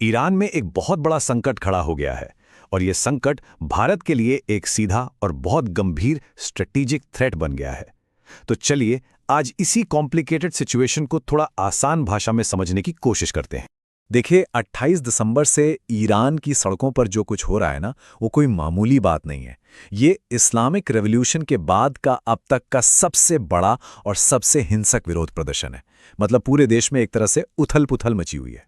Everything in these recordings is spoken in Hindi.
ईरान में एक बहुत बड़ा संकट खड़ा हो गया है और ये संकट भारत के लिए एक सीधा और बहुत गंभीर स्ट्रेटेजिक थ्रेट बन गया है। तो चलिए आज इसी कॉम्प्लिकेटेड सिचुएशन को थोड़ा आसान भाषा में समझने की कोशिश करते हैं। देखिए 28 दिसंबर से ईरान की सड़कों पर जो कुछ हो रहा है ना, वो कोई मामूली बात नहीं है। ये इस्लामिक रेवोल्यूशन के बाद का अब तक का सबसे बड़ा और सबसे हिंसक विरोध प्रदर्शन है। मतलब पूरे देश में एक तरह से उथल-पुथल मची हुई है।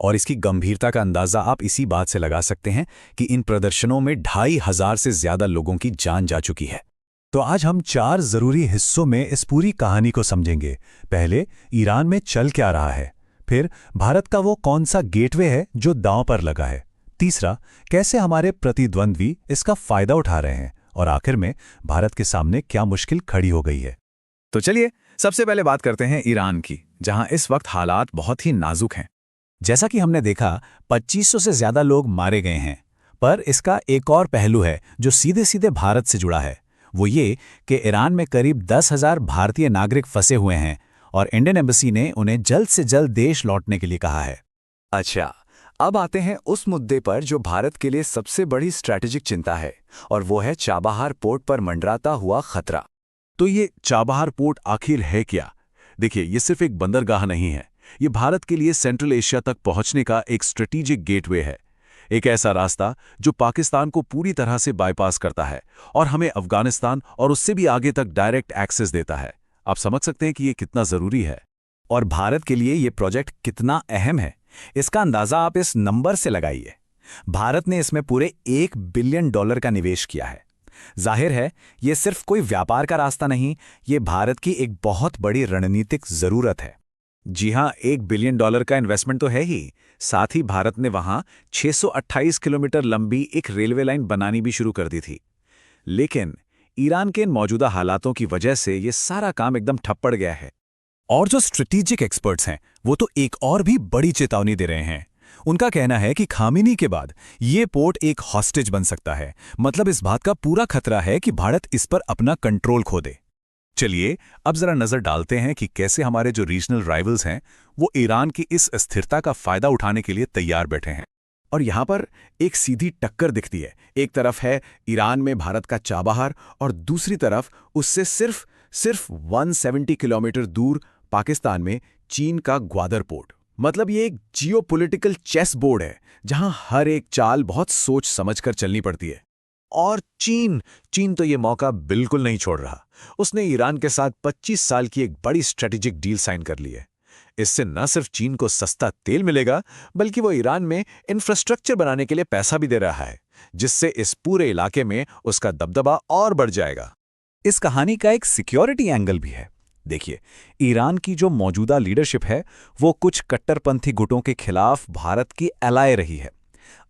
और इसकी गंभीरता का अंदाजा आप इसी बात से लगा सकते हैं कि इन प्रदर्शनों में 2,500 से ज्यादा लोगों की जान जा चुकी है। तो आज हम 4 जरूरी हिस्सों में इस पूरी कहानी को समझेंगे। पहले, ईरान में चल क्या रहा है। फिर, भारत का वो कौन सा गेटवे है जो दांव पर लगा है। तीसरा, कैसे हमारे प्रतिद्वंद्वी इसका फायदा उठा रहे हैं। और आखिर में, भारत के सामने क्या मुश्किल खड़ी हो गई है। तो चलिए सबसे पहले बात करते हैं ईरान की, जहां इस वक्त हालात बहुत ही नाजुक हैं। जैसा कि हमने देखा, 2500 से ज्यादा लोग मारे गए हैं। पर इसका एक और पहलू है जो सीधे सीधे भारत से जुड़ा है। वो ये कि ईरान में करीब 10,000 भारतीय नागरिक फंसे हुए हैं और इंडियन एम्बेसी ने उन्हें जल्द से जल्द देश लौटने के लिए कहा है। अच्छा, अब आते हैं उस मुद्दे पर जो भारत के लिए सबसे बड़ी स्ट्रैटेजिक चिंता है, और वो है चाबहार पोर्ट पर मंडराता हुआ खतरा। तो ये चाबहार पोर्ट आखिर है क्या? देखिए, ये सिर्फ एक बंदरगाह नहीं है। ये भारत के लिए सेंट्रल एशिया तक पहुंचने का एक स्ट्रेटेजिक गेटवे है। एक ऐसा रास्ता जो पाकिस्तान को पूरी तरह से बाईपास करता है और हमें अफगानिस्तान और उससे भी आगे तक डायरेक्ट एक्सेस देता है। आप समझ सकते हैं कि ये कितना जरूरी है। और भारत के लिए ये प्रोजेक्ट कितना अहम है, इसका अंदाजा आप इस नंबर से लगाइए। भारत ने इसमें पूरे $1 बिलियन का निवेश किया है। जाहिर है, ये सिर्फ कोई व्यापार का रास्ता नहीं, ये भारत की एक बहुत बड़ी रणनीतिक जरूरत है। जी हां, $1 बिलियन का इन्वेस्टमेंट तो है ही, साथ ही भारत ने वहां 628 किलोमीटर लंबी एक रेलवे लाइन बनानी भी शुरू कर दी थी। लेकिन ईरान के इन मौजूदा हालातों की वजह से ये सारा काम एकदम ठप पड़ गया है। और जो स्ट्रेटेजिक एक्सपर्ट्स हैं, वो तो एक और भी बड़ी चेतावनी दे रहे हैं। उनका कहना है कि खामिनी के बाद ये पोर्ट एक हॉस्टेज बन सकता है। मतलब इस बात का पूरा खतरा है कि भारत इस पर अपना कंट्रोल खो दे। चलिए अब जरा नजर डालते हैं कि कैसे हमारे जो रीजनल राइवल्स हैं वो ईरान की इस स्थिरता का फायदा उठाने के लिए तैयार बैठे हैं। और यहां पर एक सीधी टक्कर दिखती है। एक तरफ है ईरान में भारत का चाबहार और दूसरी तरफ उससे सिर्फ 170 किलोमीटर दूर पाकिस्तान में चीन का ग्वादर पोर्ट। मतलब ये एक जियोपॉलिटिकल चेस बोर्ड है जहां हर एक चाल बहुत सोच समझकर चलनी पड़ती है। और चीन तो ये मौका बिल्कुल नहीं छोड़ रहा। उसने ईरान के साथ 25 साल की एक बड़ी स्ट्रेटेजिक डील साइन कर ली है। इससे न सिर्फ चीन को सस्ता तेल मिलेगा, बल्कि वो ईरान में इंफ्रास्ट्रक्चर बनाने के लिए पैसा भी दे रहा है, जिससे इस पूरे इलाके में उसका दबदबा और बढ़ जाएगा। इस कहानी का एक सिक्योरिटी एंगल भी है। देखिए, ईरान की जो मौजूदा लीडरशिप है, वो कुछ कट्टरपंथी गुटों के खिलाफ भारत की एलाय रही है।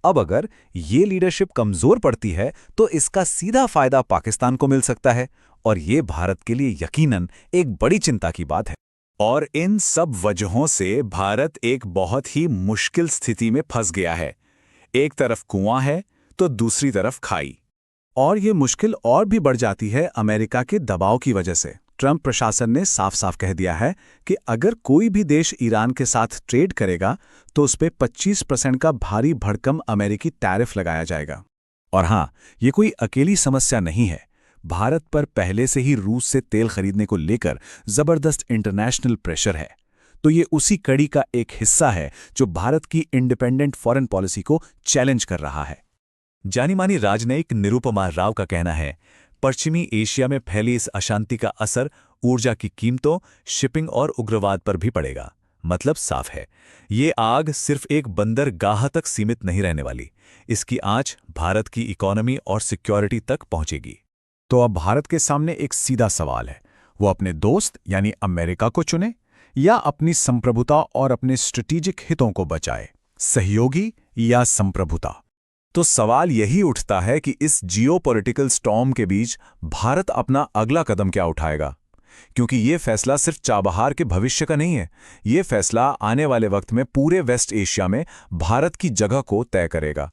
अब अगर ये लीडरशिप कमजोर पड़ती है तो इसका सीधा फायदा पाकिस्तान को मिल सकता है, और ये भारत के लिए यकीनन एक बड़ी चिंता की बात है। और इन सब वजहों से भारत एक बहुत ही मुश्किल स्थिति में फंस गया है। एक तरफ कुआं है तो दूसरी तरफ खाई। और ये मुश्किल और भी बढ़ जाती है अमेरिका के दबाव की वजह से। ट्रंप प्रशासन ने साफ साफ कह दिया है कि अगर कोई भी देश ईरान के साथ ट्रेड करेगा तो उस पर 25% का भारी भड़कम अमेरिकी टैरिफ लगाया जाएगा। और हां, ये कोई अकेली समस्या नहीं है। भारत पर पहले से ही रूस से तेल खरीदने को लेकर जबरदस्त इंटरनेशनल प्रेशर है। तो ये उसी कड़ी का एक हिस्सा है जो भारत की इंडिपेंडेंट फॉरेन पॉलिसी को चैलेंज कर रहा है। जानी मानी राजनयिक निरुपमा राव का कहना है, पश्चिमी एशिया में फैली इस अशांति का असर ऊर्जा की कीमतों, शिपिंग और उग्रवाद पर भी पड़ेगा। मतलब साफ है, ये आग सिर्फ एक बंदरगाह तक सीमित नहीं रहने वाली। इसकी आंच भारत की इकोनॉमी और सिक्योरिटी तक पहुंचेगी। तो अब भारत के सामने एक सीधा सवाल है, वो अपने दोस्त यानी अमेरिका को चुने या अपनी संप्रभुता और अपने स्ट्रेटेजिक हितों को बचाए। सहयोगी या संप्रभुता? तो सवाल यही उठता है कि इस जियोपॉलिटिकल स्टॉर्म के बीच भारत अपना अगला कदम क्या उठाएगा। क्योंकि ये फैसला सिर्फ चाबहार के भविष्य का नहीं है, ये फैसला आने वाले वक्त में पूरे वेस्ट एशिया में भारत की जगह को तय करेगा।